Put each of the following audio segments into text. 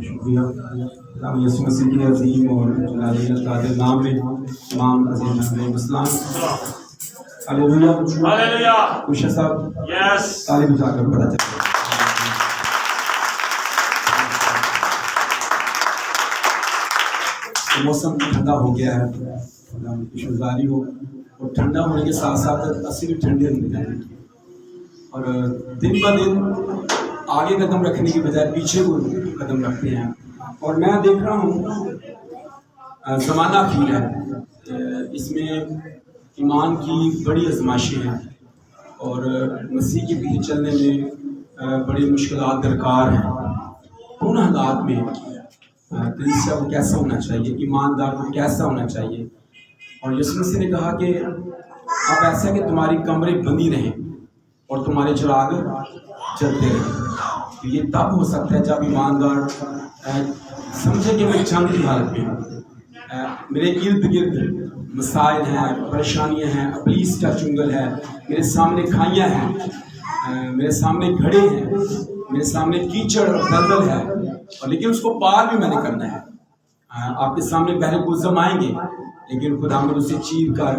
شکریہ یسوع مسیح کے عظیم اور جلالی قادر نام میں تمام عزیز علیہ السلام. ہلیلویا. خوشا صاحب تعلیم اٹھا کر پڑھا چاہیے. موسم ٹھنڈا ہو گیا ہے, شکرگزاری ہو, اور ٹھنڈا ہونے کے ساتھ ساتھ اسی بھی ٹھنڈی ہونے جائیں گی, اور دن بہ دن آگے قدم رکھنے کی بجائے پیچھے کو قدم رکھتے ہیں. اور میں دیکھ رہا ہوں زمانہ اخیر ہے, اس میں ایمان کی بڑی آزمائشیں ہیں, اور مسیح کے پیچھے چلنے میں بڑی مشکلات درکار ہیں. ان حالات میں کلیسیا کو کیسا ہونا چاہیے, ایماندار کو کیسا ہونا چاہیے. اور یسوع مسیح نے کہا کہ اب ایسا کہ تمہاری کمریں بندی رہیں اور تمہارے چراغ جلتے رہیں. تو یہ تب ہو سکتا ہے جب ایماندار سمجھے کہ میں جنگ کی حالت میں ہوں, میرے ارد گرد مسائل ہیں, پریشانیاں ہیں, ابلیس کا چنگل ہے, میرے سامنے کھائیاں ہیں, میرے سامنے گھڑے ہیں, میرے سامنے کیچڑ اور دلدل ہے, اور لیکن اس کو پار بھی میں نے کرنا ہے. آپ کے سامنے بحر گلزم آئیں گے, لیکن خدا ہمیں اسے چیر کر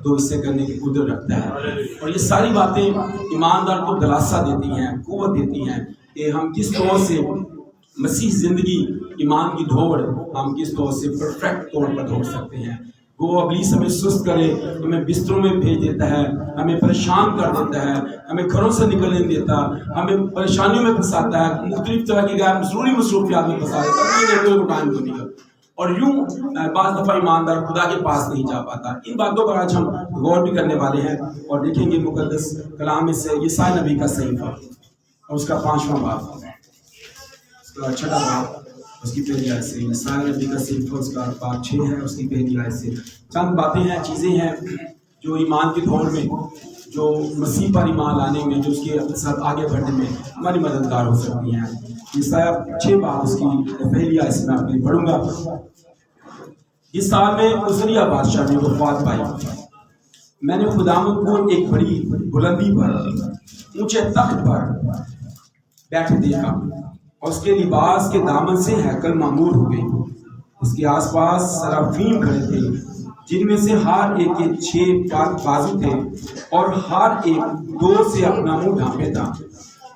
دو حصے کرنے کی قدرت رکھتا ہے. اور یہ ساری باتیں ایماندار کو دلاسا دیتی ہیں, قوت دیتی ہیں کہ ہم کس طور سے مسیح زندگی, ایمان کی دوڑ ہم کس طور سے پرفیکٹ طور پر دوڑ سکتے ہیں. وہ ابلیس ہمیں سست کرے, ہمیں بستروں میں بھیج دیتا ہے, ہمیں پریشان کر دیتا ہے, ہمیں گھروں سے نکلنے نہیں دیتا, ہمیں پریشانیوں میں پھنساتا ہے, مختلف طرح کی غیر ضروری مصروفیات میں پھنسا دیتا ہے, ٹائم کو نکل, اور یوں بعض دفعہ ایماندار خدا کے پاس نہیں جا پاتا. ان باتوں پر آج ہم غور بھی کرنے والے ہیں, اور دیکھیں گے مقدس کلام میں سے یسایا نبی کا صحیفہ اور اس کا 5واں باب, اس کا 6واں باب, اس کی پہلی آیت سے. یسایا نبی کا صحیفہ اس کا باب 6 ہے, اس کی پہلی آیت سے. چند باتیں ہیں, چیزیں ہیں جو ایمان کی دوڑ میں, جو مسیح پر ایمان لانے میں, جو اس کے ساتھ آگے بڑھنے میں ہماری مددگار ہو سکتی ہیں. یسایا 6 باب اس کی پہلی آیت سے میں آپ کو پڑھوں گا. اس سال میں عزریہ بادشاہ نے وفات پائی. میں نے خداوند کو ایک بڑی بلندی پر, اونچے تخت پر بیٹھے دیکھا, اور اس کے لباس کے دامن سے ہیکل معمور ہو گئی. اس کے آس پاس سرافیم کھڑے تھے, جن میں سے ہر ایک کے 6 بازو تھے, اور ہر ایک 2 سے اپنا منہ ڈھانپے تھا,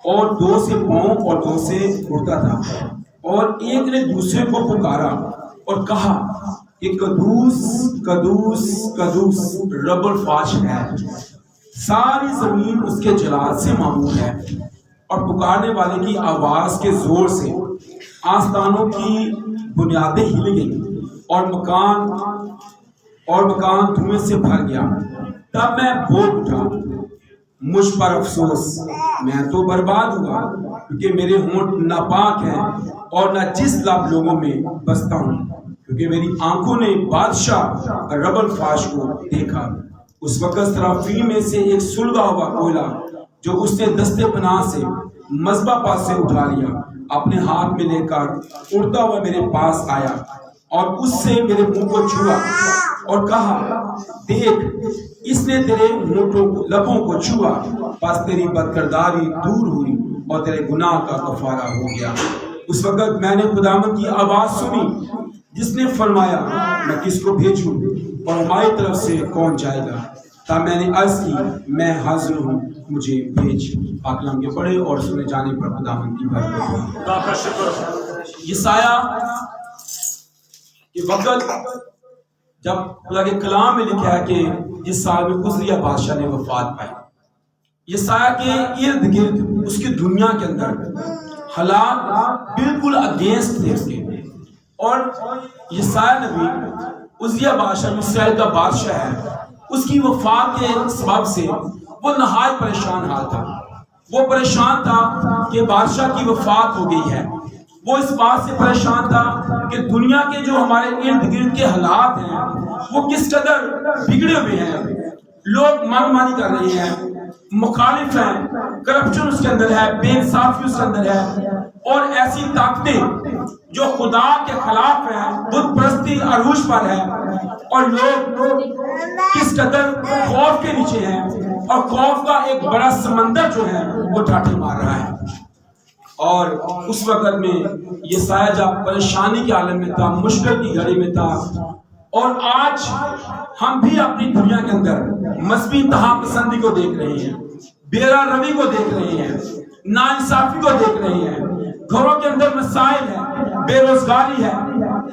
اور 2 سے پاؤں اور 2 سے اڑتا تھا. اور ایک نے دوسرے کو پکارا اور کہا کہ قدوس قدوس قدوس رب الفاش ہے, ساری زمین اس کے جلال سے معمور ہے. اور پکارنے والے کی آواز کے زور سے آستانوں کی بنیادیں ہل گئیں, اور مکان دھوئیں سے بھر گیا. تب میں بول اٹھا, مجھ پر افسوس, میں تو برباد ہوا, کیونکہ میرے ہونٹ ناپاک ہیں اور نجس لب لوگوں میں بستا ہوں, کیونکہ میری آنکھوں نے بادشاہ رب الفاش کو دیکھا. اس وقت سرافیم میں سے ایک سلگا ہوا کوئلہ جو اس نے دستے پناہ سے مذبح پاس سے اٹھا لیا, اپنے ہاتھ میں لے کر اڑتا ہوا میرے پاس آیا, اور اس سے میرے منہ کو چھوا اور کہا, دیکھ اس نے تیرے لبوں کو چھوا, پس تیری بدکرداری دور ہوئی اور تیرے گناہ کا کفارہ ہو گیا. اس وقت میں نے خداوند کی آواز سنی جس نے فرمایا, میں کس کو بھیجوں اور ہماری طرف سے کون جائے گا؟ تب میں نے عرض کی, میں حاضر ہوں, مجھے بھیج. پاک کلام کے پڑھے اور سنے جانے پر خداوند کی برکت ہو. یسایا کے وقت جب خدا کے کلام میں لکھا ہے کہ جس سال میں عزریہ بادشاہ نے وفات پائی, یسایا کے ارد گرد اس کی دنیا کے اندر حالات بالکل اگینسٹ تھے اس کے, اور یسایا نبی عزریہ بادشاہ جو اسرائیل کا بادشاہ ہے, اس کی وفات کے سبب سے وہ نہایت پریشان حال تھا. وہ پریشان تھا کہ بادشاہ کی وفات ہو گئی ہے. وہ اس بات سے پریشان تھا کہ دنیا کے جو ہمارے ارد گرد کے حالات ہیں وہ کس قدر بگڑے ہوئے ہیں. لوگ من مانی کر رہے ہیں, مخالف ہیں, کرپشن اس کے اندر ہے, بے انصافی اس کے اندر ہے, اور ایسی طاقتیں جو خدا کے خلاف ہیں, بت پرستی عروج پر ہے, اور لوگ کس قدر خوف کے نیچے ہیں, اور خوف کا ایک بڑا سمندر جو ہے وہ ٹاٹے مار رہا ہے. اور اس وقت میں یہ سایہ جب پریشانی کے عالم میں تھا، مشکل کی گھڑی میں تھا، اور آج ہم بھی اپنی دنیا کے اندر مذہبی انتہا پسندی کو دیکھ رہے ہیں، بیرا روی کو دیکھ رہے ہیں، ناانصافی کو دیکھ رہے ہیں، گھروں کے اندر مسائل ہیں، بے روزگاری ہے،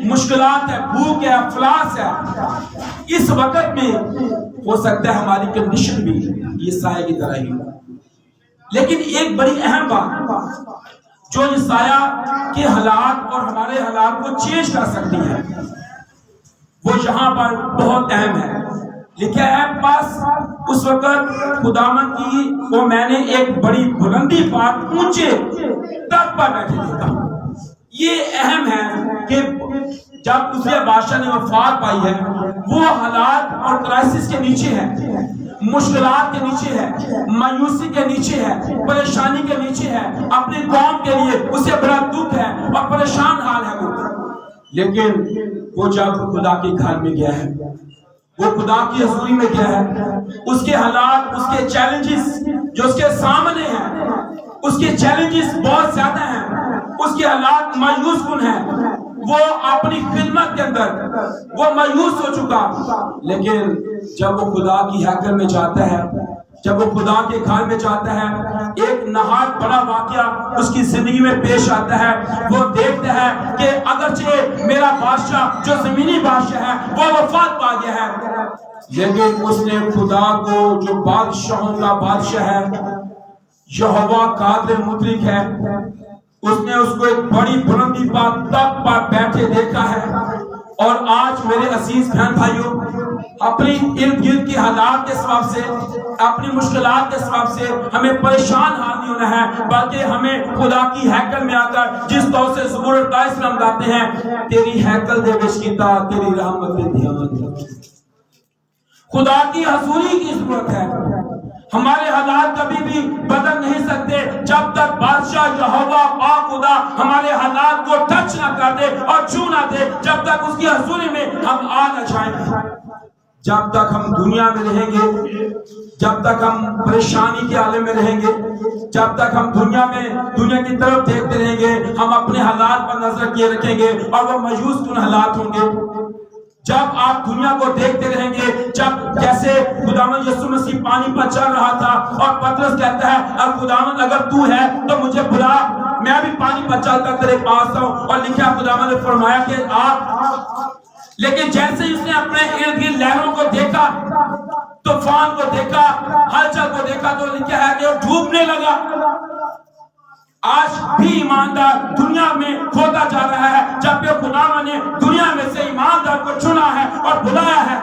مشکلات ہے، بھوک ہے، افلاس ہے۔ اس وقت میں ہو سکتا ہے ہماری کنڈیشن بھی یہ سایہ کی طرح ہی ہو، لیکن ایک بڑی اہم بات جو یہ سایہ کے حالات اور ہمارے حالات کو چینج کر سکتی ہے وہ یہاں پر بہت اہم ہے۔ لکھا ہے پاس اس وقت خداوند کی وہ میں نے ایک بڑی بلندی پر اونچے تخت پر بیٹھے دیکھا۔ یہ اہم ہے کہ جب دوسرے بادشاہ نے وفات پائی ہے وہ حالات اور کرائسس کے نیچے ہے، مشکلات کے نیچے ہے، مایوسی کے نیچے ہے، پریشانی کے نیچے ہے، اپنی قوم کے لیے اسے بڑا دکھ ہے اور پریشان حال ہے وہ، لیکن وہ جب خدا کے گھر میں گیا ہے، وہ خدا کی حضوری میں گیا ہے، اس کے حالات، اس کے چیلنجز جو اس کے سامنے ہیں، اس کے چیلنجز بہت زیادہ ہیں، اس کے حالات مایوس کن ہیں، وہ اپنی خدمت کے اندر وہ مایوس ہو چکا، لیکن جب وہ خدا کی ہیکل میں جاتا ہے، جب وہ خدا کے گھر میں جاتا ہے، ایک نہایت بڑا واقعہ اس کی زندگی میں پیش آتا ہے۔ وہ دیکھتا ہے کہ اگرچہ میرا بادشاہ جو زمینی بادشاہ ہے وہ وفات پا گیا ہے، لیکن اس نے خدا کو جو بادشاہوں کا بادشاہ ہے، یہوہ قادر مطلق ہے، اس نے اس کو ایک بڑی بلندی پر تخت پر بیٹھے دیکھا ہے۔ اور آج میرے عزیز بہن بھائیوں، اپنی ارد گرد کے حالات کے سبب سے، اپنی مشکلات کے سبب سے ہمیں پریشان حال نہیں ہونا ہے، بلکہ ہمیں خدا کی ہیکل میں آ کر جس طور سے زبور 28 میں ہم گاتے ہیں، تیری ہیکل دے بشکیتا تیری رحمت دے دھیان، خدا کی حضوری کی ضرورت ہے۔ ہمارے حالات کبھی بھی بدل نہیں سکتے جب تک بادشاہ یہوہ پاک خدا ہمارے حالات کو ٹچ نہ کر دے اور چھو نہ دے، جب تک اس کی حضوری میں ہم آ نہ جائیں۔ جب تک ہم دنیا میں رہیں گے، جب تک ہم پریشانی کے عالم میں رہیں گے، جب تک ہم دنیا کی طرف دیکھتے رہیں گے، ہم اپنے حالات پر نظر کیے رکھیں گے اور وہ مایوس کن حالات ہوں گے۔ جب آپ دنیا کو دیکھتے رہیں گے، جب جیسے خداوند یسوع مسیح پانی پر چل رہا تھا اور پترس کہتا ہے اب خداوند اگر تو ہے تو مجھے بلا، میں بھی پانی پر چل کر تیرے پاس آؤں، اور لکھا خداوند نے فرمایا کہ آپ، لیکن جیسے ہی اس نے اپنے ارد گرد لہروں کو دیکھا، طوفان کو دیکھا، ہلچل کو دیکھا، تو لکھا ہے کہ وہ ڈوبنے لگا۔ آج بھی ایماندار دنیا میں کھوتا جا رہا ہے، جبکہ خدا نے دنیا میں سے ایماندار کو چنا ہے اور بلایا ہے۔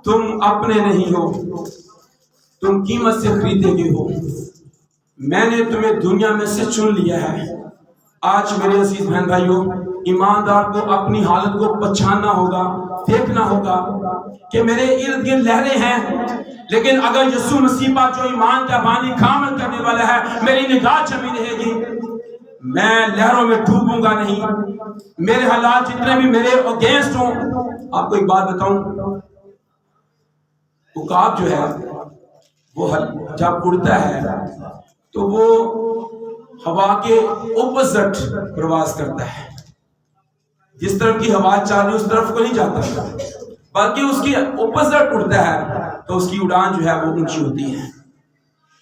تم اپنے نہیں ہو، تم قیمت سے خریدے گئے ہو، میں نے تمہیں دنیا میں سے چن لیا ہے۔ آج میرے عزیز بہن بھائیوں، ایماندار کو اپنی حالت کو پہچاننا ہوگا، دیکھنا ہوگا کہ میرے ارد گرد لہریں ہیں، لیکن اگر یسوع مسیح پر جو ایمان کا بانی کامل کرنے والا ہے میری نگاہ جمی رہے گی، میں لہروں میں ڈوبوں گا نہیں۔ میرے حالات جتنے بھی میرے اگینسٹ ہوں، آپ کو ایک بات بتاؤں، عقاب جو ہے وہ جب اڑتا ہے تو وہ ہوا کے اپوزٹ پرواز کرتا ہے، جس طرف کی ہوا چل رہی اس طرف کو نہیں جاتا، بلکہ اس کی اپوزٹ اڑتا ہے تو اس کی اڑان جو ہے وہ اونچی ہوتی ہے۔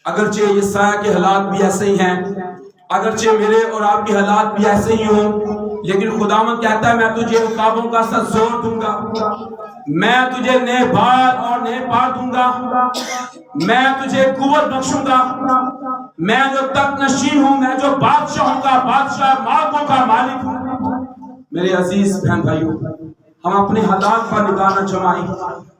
اگرچہ یہ سایہ کے حالات بھی ایسے ہی ہیں، اگرچہ میرے اور آپ کے حالات بھی ایسے ہی ہوں، لیکن خداوند کہتا ہے میں تجھے عقابوں کا سا زور دوں گا، میں تجھے نئے بال اور نئے پار دوں گا، میں تجھے قوت بخشوں گا، میں جو تخت نشین ہوں، میں جو بادشاہوں کا بادشاہ، مالکوں کا مالک ہوں۔ میرے عزیز بہن بھائیوں، ہم اپنے حالات پر نگاہ نہ جمائیں،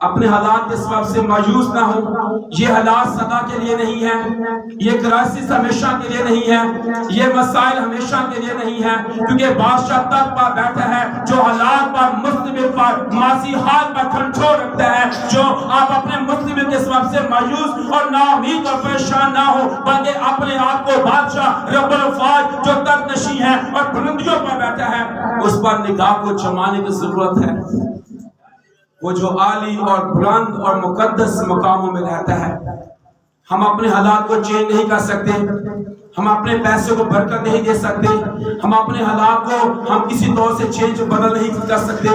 اپنے حالات کے سبب سے مایوس نہ ہوں۔ یہ حالات سدا کے لیے نہیں ہیں، یہ کرائسس ہمیشہ کے لیے نہیں ہے، یہ مسائل ہمیشہ کے لیے نہیں ہے، کیونکہ بادشاہ تخت پر بیٹھا ہے جو حالات پر، مستقبل پر، ماضی حال پر کنٹرول رکھتا ہے۔ جو آپ اپنے مستقبل کے سبب سے مایوس اور نا امید اور پریشان نہ ہو، بلکہ اپنے آپ کو بادشاہ رب الافواج جو تخت نشین ہے اور بلندیوں پر بیٹھا ہے اس پر نگاہ کو جمانے کی ضرورت ہے۔ وہ جو عالی اور بلند اور مقدس مقاموں میں رہتا ہے، ہم اپنے حالات کو چینج نہیں کر سکتے، ہم اپنے پیسے کو برکت نہیں دے سکتے، ہم اپنے حالات کو ہم کسی طور سے چینج بدل نہیں کر سکتے،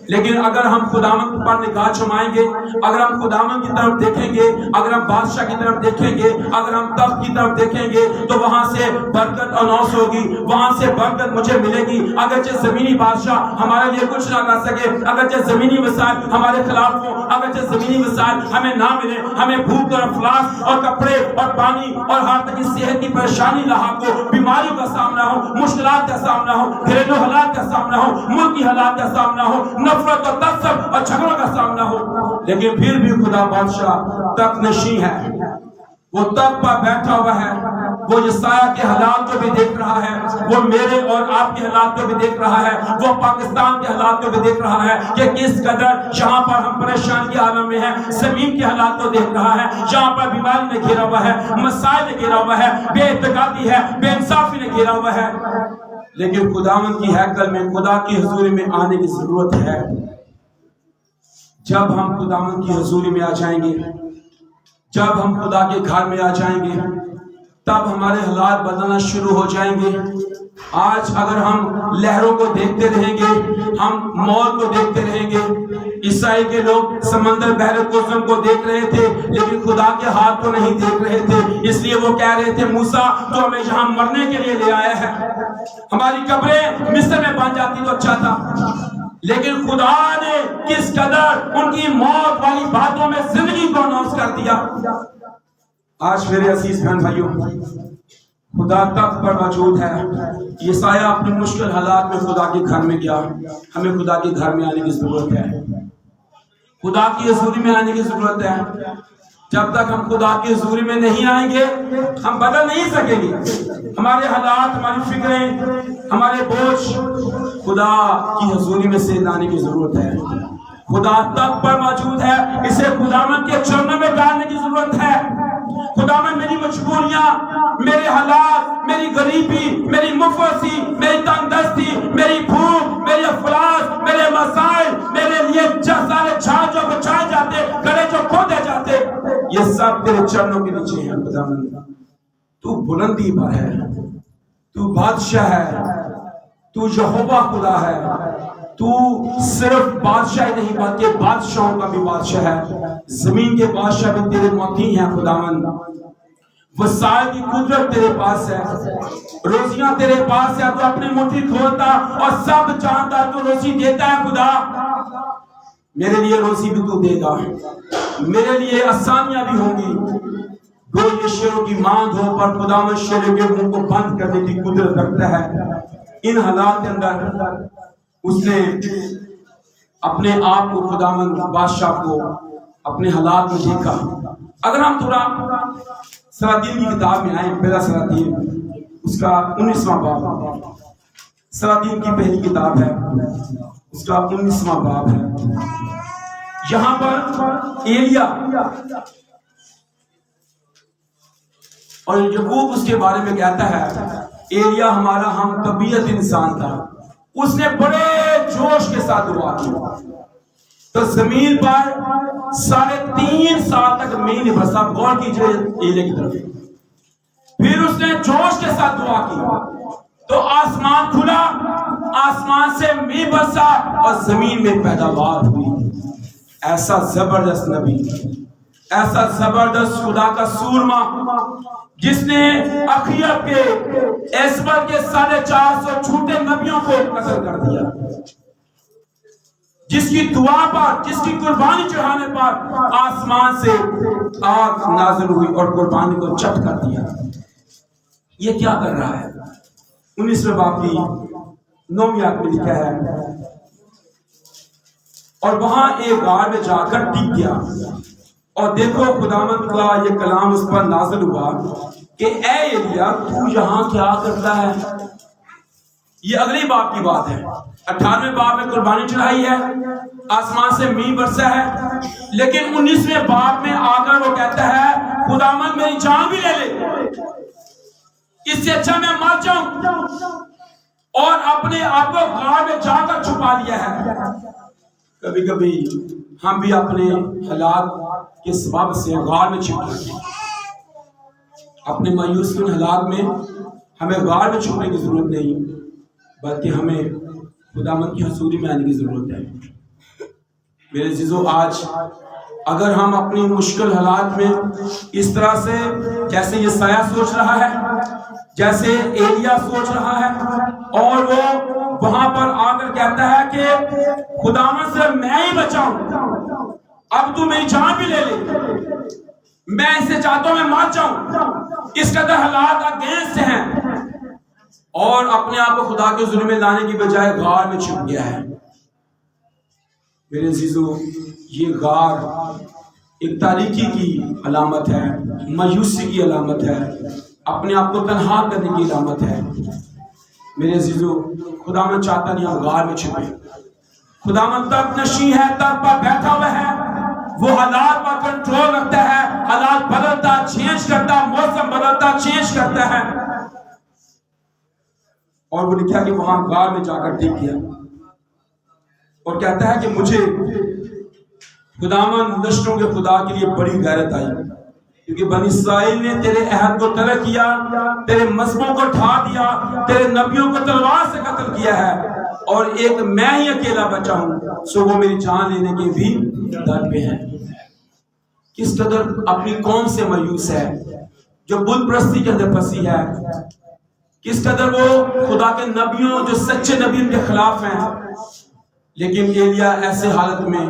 لیکن اگر ہم خداوند پر نگاہ جمائیں گے، اگر ہم خداوند کی طرف دیکھیں گے، اگر ہم بادشاہ کی طرف دیکھیں گے، اگر ہم تخت کی طرف دیکھیں گے، تو وہاں سے برکت اناؤنس ہوگی، وہاں سے برکت مجھے ملے گی۔ اگرچہ زمینی بادشاہ ہمارے لیے کچھ نہ کر سکے، اگرچہ زمینی وسائل ہمارے خلاف ہوں، اگرچہ زمینی وسائل ہمیں نہ ملے، ہمیں بھوک اور افلاس اور کپڑے اور پانی اور ہر طرح کی صحت کی پریشانی لاحق ہو، بیماریوں کا سامنا ہو، مشکلات کا سامنا ہو، گھریلو حالات کا سامنا ہو، ملکی حالات کا سامنا ہو، نفرت اور تعصب اور جھگڑوں کا سامنا ہو، لیکن پھر بھی خدا بادشاہ تخت نشین ہے، وہ تخت پر بیٹھا ہوا ہے، وہ یسایہ کے حالات کو بھی دیکھ رہا ہے، وہ میرے اور آپ کے حالات کو بھی دیکھ رہا ہے، وہ پاکستان کے حالات کو بھی دیکھ رہا ہے کہ کس قدر جہاں پر ہم پریشان کے عالم میں ہیں، زمین کے حالات کو دیکھ رہا ہے، جہاں پر بیماری نے گھیرا ہوا ہے، مسائل نے گھیرا ہوا ہے، بے اعتقادی ہے، بے انصافی نے گھیرا ہوا ہے، لیکن خداوند کی ہیکل میں خدا کی حضوری میں آنے کی ضرورت ہے۔ جب ہم خداوند کی حضوری میں آ جائیں گے، جب ہم خدا کے گھر میں آ جائیں گے، تب ہمارے حالات بدلنا شروع ہو جائیں گے۔ آج اگر ہم لہروں کو دیکھتے رہیں گے، ہم موت کو دیکھتے رہیں گے، عیسائی کے لوگ سمندر بحر قزم کو دیکھ رہے تھے لیکن خدا کے ہاتھ کو نہیں دیکھ رہے تھے، اس لیے وہ کہہ رہے تھے موسیٰ تو ہمیں یہاں مرنے کے لیے لے آیا ہے، ہماری قبریں مصر میں بن جاتی تو اچھا تھا، لیکن خدا نے کس قدر ان کی موت والی باتوں میں زندگی کو اناؤنس کر دیا۔ آج میرے عزیز بہن بھائیوں، خدا تخت پر موجود ہے، یسایہ اپنے مشکل حالات میں خدا کے گھر میں گیا، ہمیں خدا کے گھر میں آنے کی ضرورت ہے، خدا کی حضوری میں آنے کی ضرورت ہے۔ جب تک ہم خدا کی حضوری میں نہیں آئیں گے ہم بدل نہیں سکیں گے، ہمارے حالات، ہماری فکریں، ہمارے بوجھ خدا کی حضوری میں سے لانے کی ضرورت ہے۔ خدا تخت پر موجود ہے، اسے خداوند کے چرنوں میں ڈالنے کی ضرورت ہے۔ خداوند میری مجبوریاں، میرے حالات، میری غریبی، میری مفلسی، میری تنگ دستی، میری بھوک، میری افلاس، میرے مسائل، میرے لیے سارے جھاڑ جو بچائے جاتے، گڑے جو کھودے جاتے، یہ سب تیرے چرنوں کے نیچے ہیں۔ خداوند تو بلندی پر ہے، تو بادشاہ ہے، تو یہوہ خدا ہے، تو صرف بادشاہ ہی نہیں بلکہ بادشاہوں کا بھی بادشاہ ہے، زمین کے بادشاہ بھی تیرے موتی ہیں۔ خداوند وسائل کی قدرت تیرے پاس ہے، روزیاں تیرے پاس ہے، تو اپنی مٹھی کھولتا اور سب جانتا، تو روزی دیتا ہے۔ خدا میرے لیے روزی بھی تو دے گا، میرے لیے آسانیاں بھی ہوں گی۔ گو یہ شیروں کی مانگ ہو پر خداوند شیروں کے منہ کو بند کرنے کی قدرت رکھتا ہے۔ ان حالات کے اندر اس نے اپنے آپ کو، خداوند بادشاہ کو اپنے حالات میں دیکھا۔ اگر ہم تھوڑا سلاطین کی کتاب میں آئیں، پہلا سلاطین اس کا 19واں باب، سلاطین کی پہلی کتاب ہے، اس کا 19واں باب ہے۔ یہاں پر ایلیا اور یعقوب اس کے بارے میں کہتا ہے، ایلیا ہمارا ہم طبیعت انسان تھا، اس نے بڑے جوش کے ساتھ دعا کی، تو زمین پر 3.5 سال تک مینہ نہیں برسا۔ غور کیجئے ایلیا کی طرف، پھر اس نے جوش کے ساتھ دعا کی تو آسمان کھلا، آسمان سے مینہ برسا اور زمین میں پیداوار ہوئی۔ ایسا زبردست نبی، ایسا زبردست خدا کا سورما، جس نے اخیب کے ایسبر کے 450 جھوٹے نبیوں کو قتل کر دیا، جس کی دعا پر، جس کی قربانی چڑھانے پر آسمان سے آگ نازل ہوئی اور قربانی کو چٹ کر دیا۔ یہ کیا کر رہا ہے؟ 19ویں باب کی 9ویں آیت میں لکھا ہے، اور وہاں ایک غار میں جا کر ٹک گیا، اور دیکھو خداوند کا یہ کلام اس پر نازل ہوا کہ اے ایلیا تو یہاں کیا کرتا ہے؟ یہ اگلی باب کی بات ہے۔ 18ویں باب میں قربانی چڑھائی ہے، آسمان سے مینہ برسا ہے، لیکن 19ویں باب میں آ کر وہ کہتا ہے خداوند میری جان بھی لے لے، اس سے اچھا میں مر جاؤں، اور اپنے آپ کو غار میں جا کر چھپا لیا ہے۔ کبھی کبھی ہم بھی اپنے حالات کے سبب سے غار میں چھپ جاتے ہیں، اپنے مایوس کن حالات میں ہمیں غار میں چھپنے کی ضرورت نہیں، بلکہ ہمیں خداوند کی حضوری میں آنے کی ضرورت ہے۔ میرے عزیزو، آج اگر ہم اپنی مشکل حالات میں اس طرح سے جیسے یہ سایہ سوچ رہا ہے، جیسے ایلیا سوچ رہا ہے، اور وہ وہاں پر آ کر کہتا ہے کہ خداوند سے میں ہی بچاؤں، اب تو میری جان بھی لے لے، میں اسے چاہتا ہوں میں مار جاؤں، اس قدر حالات اگینسٹ ہیں، اور اپنے آپ کو خدا کے حضور میں لانے کی بجائے غار میں چھپ گیا ہے۔ میرے عزیزو، یہ غار ایک تاریکی کی علامت ہے، مایوسی کی علامت ہے، اپنے آپ کو تنہا کرنے کی علامت ہے۔ میرے عزیزو، خداوند چاہتا نہیں ہم غار میں چھپے۔ خداوند تخت نشین ہے، تخت پر بیٹھا ہوا ہے، وہ حالات پر کنٹرول رکھتا ہے، حالات بدلتا چینج کرتا، موسم بدلتا چینج کرتا ہے، اور وہ لکھا کہ وہاں غار میں جا کر ٹک گیا اور کہتا ہے کہ مجھے خداوند نشروں کے خدا کے لیے بڑی غیرت آئی، کیونکہ بنی اسرائیل نے تیرے عہد کو ترک کیا، تیرے مذہبوں کو ڈھا دیا، تیرے نبیوں کو تلوار سے قتل کیا ہے، اور ایک میں ہی اکیلا بچا ہوں، سو وہ میری جان لینے کے بھی در پہ ہیں۔ کس قدر اپنی قوم سے مایوس ہے جو بت پرستی کے اندر پھنسی ہے، کس قدر وہ خدا کے نبیوں جو سچے نبی ان کے خلاف ہیں، لیکن ایلیا ایسے حالت میں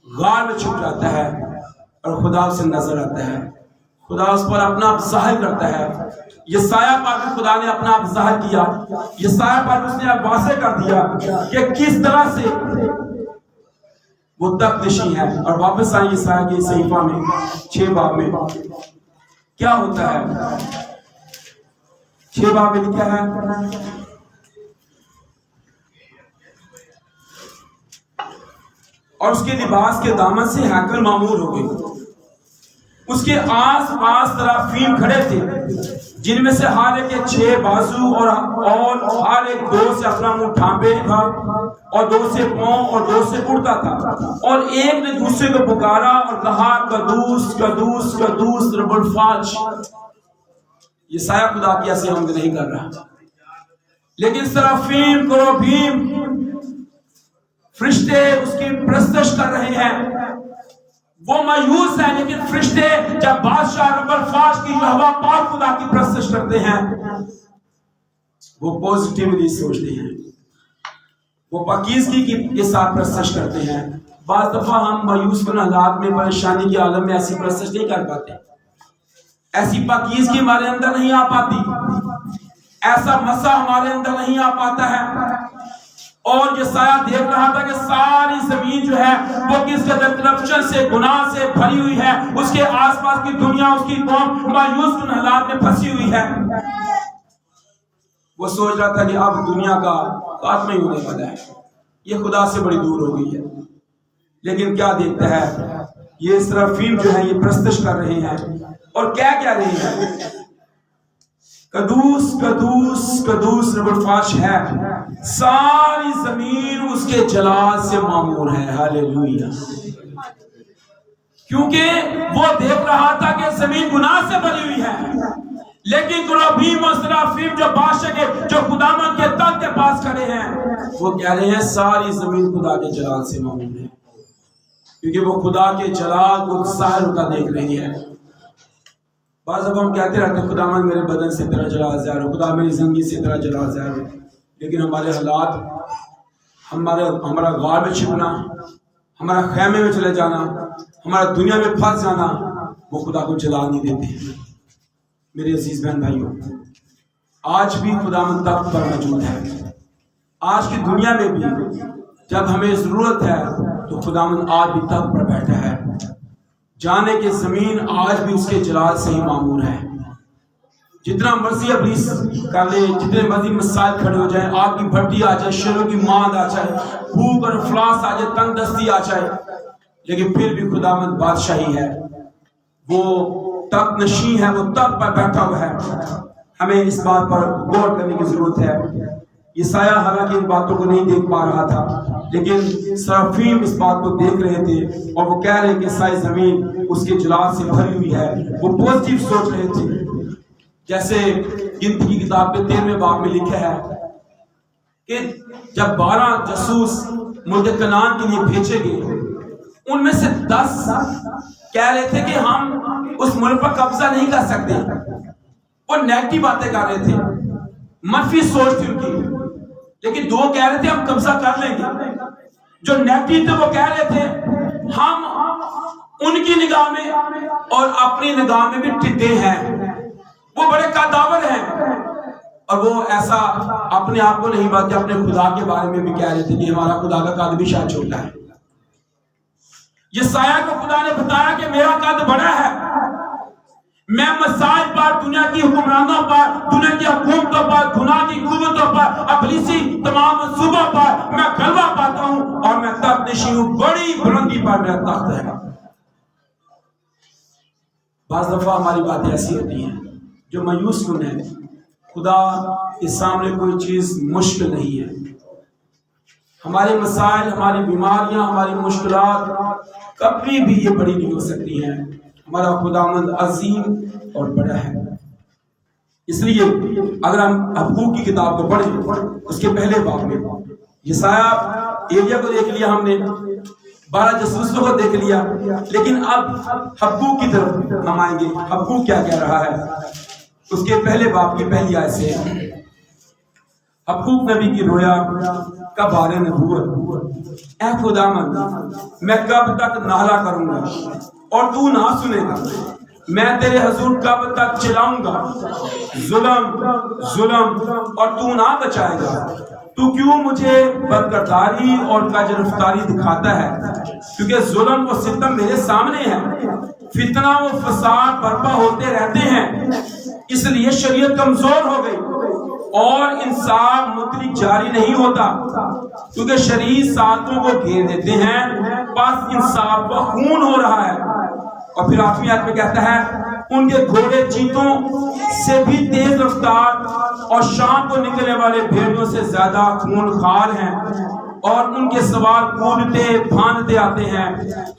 غار میں چھپ جاتا ہے اور خدا اسے نظر آتا ہے، خدا اس پر اپنا آپ ظاہر کرتا ہے۔ یہ سایہ پا کے خدا نے اپنا آپ ظاہر کیا، یہ سایہ پا کے اس نے آپ واضح کر دیا کہ کس طرح سے وہ تخت نشین ہے۔ اور واپس آئیں یہ سایہ کے صحیفہ میں 6 باب میں کیا ہوتا ہے۔ 6 باب میں لکھا ہے، اور اس کے لباس کے دامن سے ہیکل معمور ہو گئی، اس کے آس پاس طرافین کھڑے تھے، جن میں سے ہر ایک کے 6 بازو اور ہر ایک 2 سے اپنا منہ ڈھانپے تھا، اور 2 سے پاؤں اور 2 سے اڑتا تھا، اور ایک نے دوسرے کو پکارا اور کہا قدوس قدوس قدوس رب الفاج۔ یہ سایہ خدا کی ایسی حمد نہیں کر رہا، لیکن سرافیم کروبیم فرشتے اس کی پرستش کر رہے ہیں۔ وہ مایوس ہے، لیکن فرشتے جب بادشاہ رب الفاظ کی یہوہ پاک خدا کی پرستش کرتے ہیں، وہ پوزیٹیولی سوچتے ہیں، وہ پاکیزگی کے ساتھ پرستش کرتے ہیں۔ بعض دفعہ ہم مایوس کن حالات میں، پریشانی کے عالم میں ایسی پرستش نہیں کر پاتے، ایسی پاکیزگی ہمارے اندر نہیں آ پاتی، ایسا مسا ہمارے اندر نہیں آ پاتا ہے۔ اور یہ سایہ دیکھ رہا تھا کہ ساری زمین جو ہے وہ کس قدر کرپشن سے، گناہ سے بھری ہوئی ہے، اس کے آس پاس کی دنیا، اس کی قوم مایوس کن حالات میں پھنسی ہوئی ہے۔ وہ سوچ رہا تھا کہ اب دنیا کا خاتمہ ہی ہونے والا ہے، یہ خدا سے بڑی دور ہو گئی ہے، لیکن کیا دیکھتا ہے، یہ سرافیم جو ہے یہ پرستش کر رہے ہیں، اور کیا کہہ رہے ہیں، قدوس قدوس قدوس رب الفاش ہے، ساری زمین اس کے جلال سے معمور ہے۔ ہاللیلویہ۔ کیونکہ وہ دیکھ رہا تھا کہ زمین گناہ سے بھری ہوئی ہے، لیکن کروبیم اور سرافیم جو بادشاہ کے، جو خداوند کے تخت کے پاس کھڑے ہیں، وہ کہہ رہے ہیں ساری زمین خدا کے جلال سے معمور ہے، کیونکہ وہ خدا کے جلال کو ظاہر ہوتا دیکھ رہی ہے۔ بعض اب ہم کہتے رہتے ہیں خداوند میرے بدن سے تیرا جلال ظاہر ہو، خدا میری زندگی سے تیرا جلال ظاہر ہو، لیکن ہمارے حالات، ہمارا غار میں چھپنا، ہمارا خیمے میں چلے جانا، ہمارا دنیا میں پھنس جانا، وہ خدا کو جلال نہیں دیتے۔ میرے عزیز بہن بھائیوں، آج بھی خداوند تخت پر موجود ہے، آج کی دنیا میں بھی جب ہمیں ضرورت ہے تو خداوند آج بھی تخت پر بیٹھا ہے، جانے کہ زمین آج بھی اس کے جلال سے ہی معمور ہے۔ جتنا مرضی ابلیس کر لے، جتنے مرضی مسائل کھڑے ہو جائیں، آگ کی بھٹی آ جائے، شیروں کی ماند آ جائے، بھوک اور افلاس آ جائے، تنگ دستی آ جائے، لیکن پھر بھی خداوند بادشاہی ہے، وہ تخت نشین ہے، وہ تخت پر بیٹھا ہوا ہے۔ ہمیں اس بات پر غور کرنے کی ضرورت ہے۔ یہ سایہ حالانکہ ان باتوں کو نہیں دیکھ پا رہا تھا، لیکن سرافیم اس بات کو دیکھ رہے تھے، اور وہ کہہ رہے کہ ساری زمین اس کے جلال سے بھری ہوئی ہے۔ وہ پوزیٹیو سوچ رہے تھے، جیسے گنتی کی کتاب کے 13ویں باب میں لکھا ہے کہ جب 12 جاسوس ملک کنعان کے لیے بھیجے گئے، ان میں سے 10 کہہ رہے تھے کہ ہم اس ملک پر قبضہ نہیں کر سکتے، وہ نیگیٹو باتیں کر رہے تھے، منفی سوچ تھی ان کی، لیکن 2 کہہ رہے تھے ہم قبضہ کر لیں گے۔ جو نیگیٹو تھے وہ کہہ رہے تھے ہم ان کی نگاہ میں اور اپنی نگاہ میں بھی ٹھٹے ہیں، وہ بڑے قداور ہیں، اور وہ ایسا اپنے آپ کو نہیں بات کہ اپنے خدا کے بارے میں بھی کہہ رہے تھے کہ ہمارا خدا کا قد بھی شاید چھوٹا ہے۔ یسایہ کو خدا نے بتایا کہ میرا قد بڑا ہے، میں مسائل پر، دنیا کی حکمرانوں پر، دنیا کی حکومتوں پر، گناہ کی قوتوں پر، ابلیسی تمام منصوبوں پر میں غلبہ پاتا ہوں، اور میں تخت نشین ہوں، بڑی بلندی پر میرا تخت ہے۔ بعض دفعہ ہماری باتیں ایسی ہوتی ہیں جو مایوس کن ہے۔ خدا کے سامنے کوئی چیز مشکل نہیں ہے۔ ہمارے مسائل، ہماری بیماریاں، ہماری مشکلات کبھی بھی یہ بڑی نہیں ہو سکتی ہیں۔ ہمارا خداوند عظیم اور بڑا ہے۔ اس لیے اگر ہم حبقوق کی کتاب کو پڑھیں، اس کے پہلے باب میں یسایہ ایلیا کو دیکھ لیا ہم نے، 12 جاسوسوں کو دیکھ لیا، لیکن اب حبقوق کی طرف ہم آئیں گے۔ حبقوق کیا کہہ رہا ہے؟ اس کے پہلے باب کی پہلی آیت سے حبقوق نبی کی رویا کا بارے نبوت۔ اے خداوند، میں کب تک نالا کروں گا اور تو نہ سنے گا؟ میں تیرے حضور کب تک چلاؤں گا ظلم اور تو نہ بچائے گا؟ تو کیوں مجھے بدکرداری اور کج رفتاری دکھاتا ہے؟ کیونکہ ظلم و ستم میرے سامنے ہے، فتنہ و فساد برپا ہوتے رہتے ہیں، اس لیے شریعت کمزور ہو گئی اور انصاف مطلق جاری نہیں ہوتا، کیونکہ شرعی ساتوں کو گھیر دیتے ہیں، بس انصاف کا خون ہو رہا ہے۔ اور پھر آخری آیت میں کہتا ہے ان کے گھوڑے چیتوں سے بھی تیز رفتار اور شام کو نکلنے والے بھیڑیوں سے زیادہ خون خوار ہیں، اور ان کے سوار کودتے بھاندتے آتے ہیں،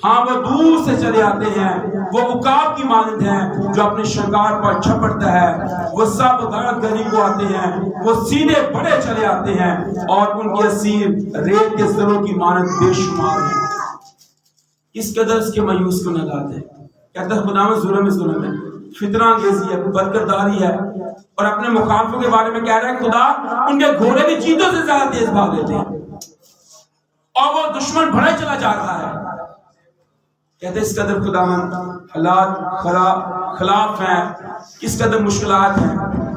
ہاں وہ دور سے چلے آتے ہیں، وہ عقاب کی مانند ہیں جو اپنے شکار پر جھپٹتا ہے، وہ سب غرق گری کو آتے ہیں، وہ سیدھے بڑے چلے آتے ہیں، اور ان کے اسیر ریت کے زروں کی مانند بے شمار ہیں۔ اس قدر اس کے مایوس کو نگات ہے، کہتا ہے خداوند ظلم ہے، فتنہ انگیزی ہے، بدکرداری ہے، اور اپنے مخالفوں کے بارے میں کہہ رہا ہے خدا ان کے گھوڑے بھی چیتوں سے زیادہ تیز بھاگ لیتے ہیں، اور وہ دشمن بڑھے چلا جا رہا ہے۔ کہتے اس قدر خداوند حالات خلاف ہیں، کس قدر مشکلات ہیں،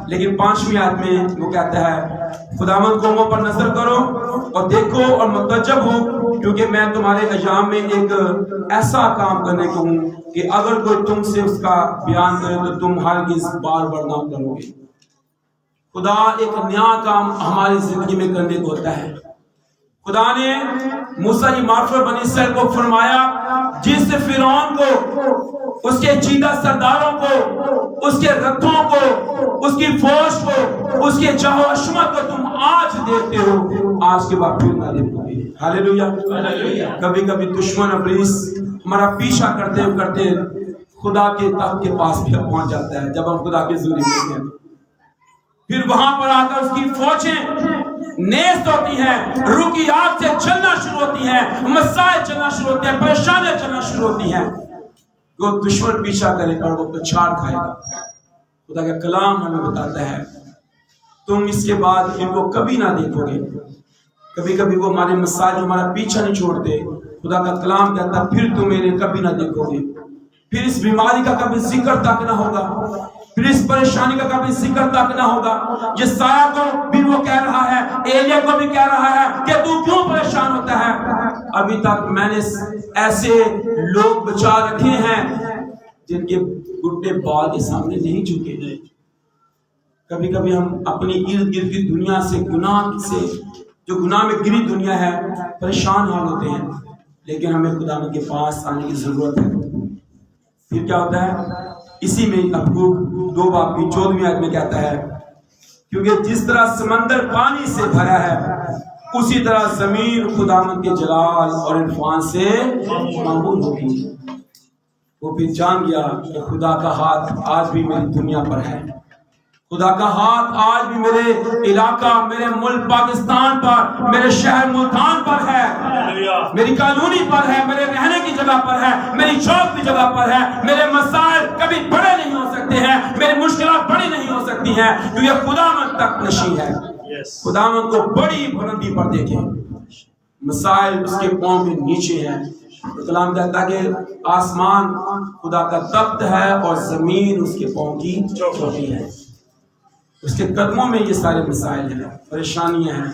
لیکن 5ویں آیت میں وہ کہتا ہے خداوند قوموں پر نظر کرو اور دیکھو اور متعجب ہو، کیونکہ میں تمہارے ایام میں ایک ایسا کام کرنے کو ہوں کہ اگر کوئی تم سے اس کا بیان کرے تو تم ہرگز بار نہ کرو گے۔ خدا ایک نیا کام ہماری زندگی میں کرنے کو ہوتا ہے۔ خدا نے موسیٰ کی معرفت بنی اسرائیل کو فرمایا جس فرعون کو، اس کے چیدہ سرداروں کو، اس کے رتھوں کو، اس کی فوج کو، اس کے جاہ و عظمت کو تم آج دیکھتے ہو، آج کے بعد پھر نہ دیکھو گے۔ ہاللیلویہ۔ کبھی کبھی دشمن ابلیس ہمارا پیچھا کرتے کرتے خدا کے تخت کے پاس بھی پہنچ جاتا ہے جب ہم خدا کے حضور میں ہیں، پھر وہاں پر آ کر اس کی فوجیں نیست ہوتی ہیں، روح کی آگ سے چلنا شروع ہوتی ہیں، مسائل چلنا شروع ہوتے ہیں، پریشانیاں چلنا شروع ہوتی ہیں، وہ دشمن پیچھا کرے گا، وہ پچھاڑ کھائے گا۔ خدا کا کلام ہمیں بتاتا ہے تم اس کے بعد ان کو کبھی نہ دیکھو گے۔ کبھی کبھی وہ ہمارے مسائل ہمارا پیچھا نہیں چھوڑتے، خدا کا کلام کہتا ہے پھر تم انہیں کبھی نہ دیکھو گے، پھر اس بیماری کا کبھی ذکر تک نہ ہوگا، پھر اس پریشانی کا کبھی ذکر تک نہ ہوگا۔ یسایہ کو بھی وہ کہہ رہا ہے، ایلیا کو بھی کہہ رہا ہے کہ تو کیوں پریشان ہوتا ہے؟ ابھی تک میں نے ایسے لوگ بچا رکھے ہیں جن کے گھٹنے بال کے سامنے نہیں جھکے گئے۔ کبھی کبھی ہم اپنی ارد گرد کی دنیا سے، گناہ سے، جو گناہ میں گری دنیا ہے، پریشان حال ہوتے ہیں، لیکن ہمیں خدا کے پاس آنے کی ضرورت ہے۔ پھر کیا ہوتا ہے؟ اسی میں حبقوق 2 باب کی 14ویں آیت میں کہتا ہے کیونکہ جس طرح سمندر پانی سے بھرا ہے اسی طرح زمین خداوند کے جلال اور عرفان سے معمول ہوگی۔ وہ پھر جان گیا کہ خدا کا ہاتھ آج بھی میری دنیا پر ہے، خدا کا ہاتھ آج بھی میرے علاقہ، میرے ملک پاکستان پر، میرے شہر ملتان پر ہے، میری کالونی پر ہے، میرے رہنے کی جگہ پر ہے، میری چوک کی جگہ پر ہے۔ میرے مسائل کبھی بڑے نہیں ہو سکتے ہیں، میری مشکلات بڑی نہیں ہو سکتی ہیں، کیونکہ خداوند تک نشین ہے۔ خداوند کو بڑی بلندی پر دیکھیں، مسائل اس کے پاؤں کے نیچے ہیں۔ کلام کہتا ہے کہ آسمان خدا کا تخت ہے اور زمین اس کے پاؤں کی چوکی ہے۔ اس کے قدموں میں یہ سارے مسائل ہیں، پریشانیاں ہیں،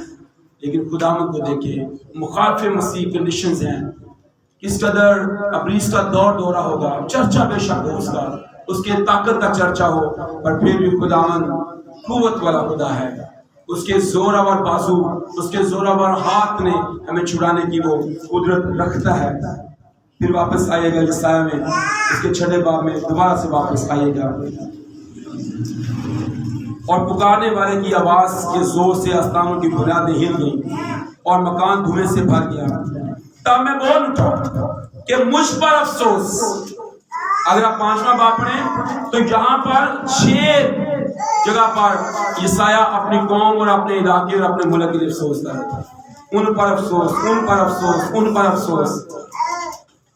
لیکن خداوند کو دیکھیں، مخالف مسیح کنڈیشنز ہیں، کس قدر ابلیس کا دور دورہ ہوگا، چرچا بے شک ہو اس کے طاقت کا چرچا ہو، پر پھر بھی خداوند قوت والا خدا ہے۔ اس کے زوراور بازو، اس کے زوراور ہاتھ نے ہمیں چھڑانے کی وہ قدرت رکھتا ہے۔ پھر واپس آئے گا یسایہ میں، اس کے 6 باب میں دوبارہ سے واپس آئے گا، اور پکارنے والے کی آواز کے زور سے آستانوں کی بنیادیں ہل گئیں اور مکان دھوئیں سے بھر گیا۔ تب میں بول اٹھا کہ مجھ پر افسوس۔ اگر آپ 5واں باب پڑھیں تو یہاں پر 6 جگہ پر یسایہ اپنی قوم اور اپنے علاقے اور اپنے ملک کے لیے افسوس کر رہا تھا، ان پر افسوس، ان پر افسوس، ان پر افسوس۔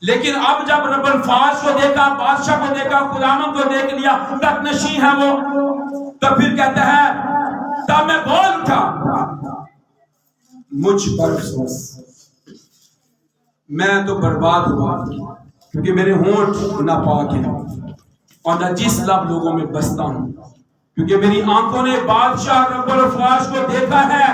لیکن اب جب رب الفاظ کو دیکھا، بادشاہ کو دیکھا، خداوند کو دیکھ لیا، تک نشین ہے وہ، تو پھر کہتا ہے تب میں بول اٹھا مجھ پر افسوس، میں تو برباد ہوا، کیونکہ میرے ہونٹ ناپاک ہیں اور نجس لب لوگوں میں بستا ہوں، کیونکہ میری آنکھوں نے بادشاہ رب الفاظ کو دیکھا ہے۔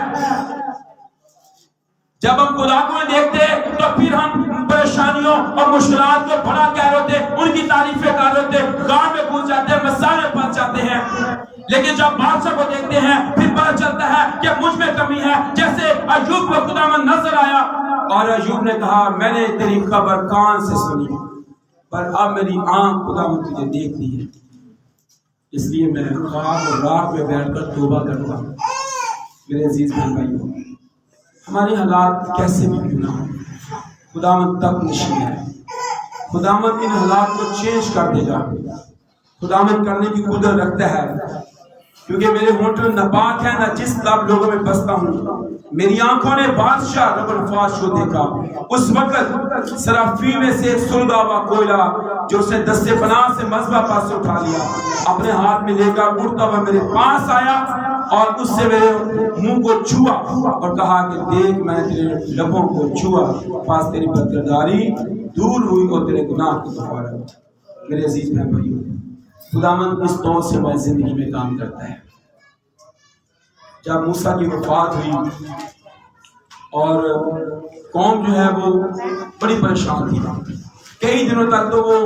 جب ہم خدا کو دیکھتے تو پھر ہم پریشانیوں اور مشکلات کو بڑا کہہ رہے تھے، ان کی تعریفیں کر رہے تھے، غار میں گھس جاتے ہیں، مسائل میں پھنس جاتے ہیں۔ لیکن جب بادشاہ کو دیکھتے ہیں پھر پتہ چلتا ہے کہ مجھ میں کمی ہے۔ جیسے ایوب کو خداوند نظر آیا اور ایوب نے کہا میں نے تیری خبر کان سے سنی، پر اب میری آنکھ خداوند تجھے دیکھتی ہے، اس لیے میں خواب اور رات میں بیٹھ کر توبہ کرتا ہوں۔ میرے عزیز بہن بھائیوں، ہمارے حالات کیسے بھی کیوں نہ ہوں، خداوند تک نشین ہے۔ خداوند ان حالات کو چینج کر دے گا، خداوند کرنے کی قدرت رکھتا ہے، کیونکہ میرے ہونٹ ناپاک ہیں، نہ جس لب لوگوں میں بستا ہوں۔ میری آنکھوں نے بادشاہ رب الفاظ کو دیکھا، اس وقت سرافی میں سے ایک سلگا ہوا کوئلہ جو اسے دست پناہ سے مذبح پر سے اٹھا لیا، اپنے ہاتھ میں لے کر اڑتا ہوا میرے پاس آیا اور اس سے میرے منہ کو چھوا اور کہا کہ دیکھ میں نے تیرے لبوں کو چھوا، پاس تیری بدکرداری دور ہوئی اور تیرے گناہ کو کفارہ۔ میرے عزیز بہن بھائیوں، خداوند اس طور سے ہماری زندگی میں کام کرتا ہے۔ جب موسیٰ کی وفات ہوئی اور قوم جو ہے وہ بڑی پریشان تھی، کئی دنوں تک تو وہ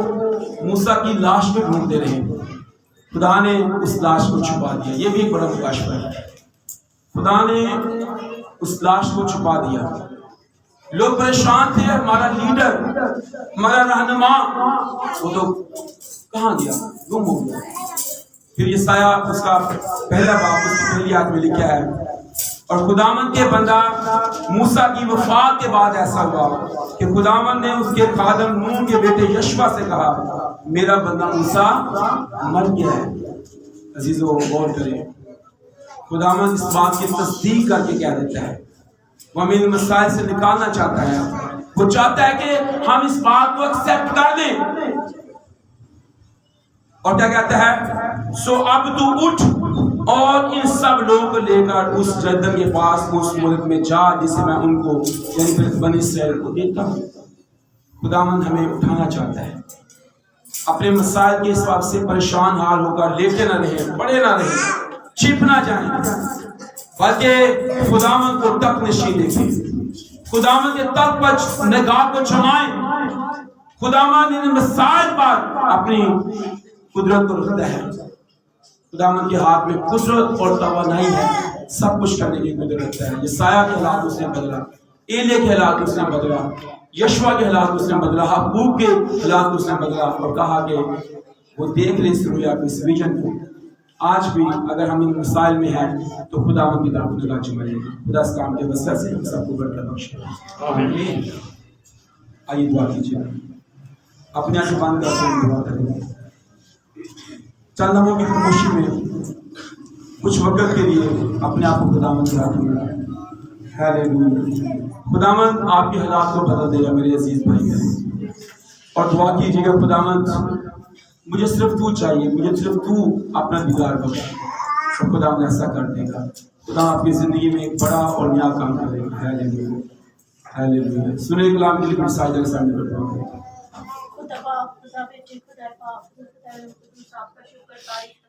موسیٰ کی لاش کو ڈھونڈتے رہے، خدا نے اس لاش کو چھپا دیا۔ یہ بھی ایک بڑا مکاشفہ ہے، خدا نے اس لاش کو چھپا دیا۔ لوگ پریشان تھے، ہمارا لیڈر، ہمارا رہنما وہ تو کہاں گیا، گم ہو گیا۔ پھر یسایہ اس کا پہلا باب اس کی پہلی آیت میں لکھا ہے، اور خداوند کے بندہ موسیٰ کی وفات کے بعد ایسا ہوا کہ خداوند نے اس کے خادم نون کے بیٹے یشوا سے کہا میرا بندہ موسیٰ مر گیا ہے۔ عزیزو غور کریں، خداوند اس بات کی تصدیق کر کے کہہ دیتا ہے، وہ ہمیں ان مسائل سے نکالنا چاہتا ہے، وہ چاہتا ہے کہ ہم اس بات کو ایکسپٹ کر لیں۔ اور کیا کہتا ہے، سو اب تو اٹھ اور ان سب لوگوں کو لے کر اس جردن کے پاس اس ملک میں جا جسے میں ان کو یعنی بنی اسرائیل کو دیتا ہوں۔ خداوند ہمیں اٹھانا چاہتا ہے، اپنے مسائل کے اس بات سے پریشان حال ہو کر لیٹے نہ رہیں، پڑے نہ رہیں، چھپ نہ جائیں، بلکہ خداوند کو تک نشین دیکھیں، خداوند کے تخت پر نگاہ کو جمائیں۔ خداوند ان مسائل پر اپنی قدرت کو رکھتا ہے۔ خداوند کے ہاتھ میں قدرت اور توانائی ہے، سب کچھ کرنے کی قدرت رکھتا ہے۔ یسایہ کے حالات اس نے بدلا، ایلیہ کے حالات اس نے بدلا، یشوا کے حالات اس نے بدلا، حبقوق کے حالات اس نے بدلا، اور کہا کہ وہ دیکھ لے اس رویا کو، اس ویژن کو۔ آج بھی اگر ہم ان مسائل میں ہیں تو خداوند کی طرف نگاہ جمائیں گے۔ خدا اس کام کے وسیلے سے ہم سب کو برکت بخشے۔ آمین۔ آئیے دعا کیجیے، اپنے آنکھیں بند کر کے دعا کریں۔ چند لمحوں کی خاموشی میں کچھ وقت کے لیے اپنے آپ کو خداوند سے رکھیے. ہیلیلویا. خداوند آپ کے حالات کو بدل دے گا میرے عزیز بھائی بہن. اور دعا کیجیے گا خداوند مجھے صرف تو چاہیے, مجھے صرف تو اپنا دیدار بتا. اور خداوند ایسا کر دے گا. خدا آپ کی زندگی میں ایک بڑا اور نیا کام کرے گا. ہیلیلویا. ہیلیلویا. سنیں کلام کے لیے میں سائیدہ کے سامنے بیٹھا ہوں. خدا باپ, خدا بیٹے, خدا باپ, خدا روح القدس, آپ کا شکر تعریف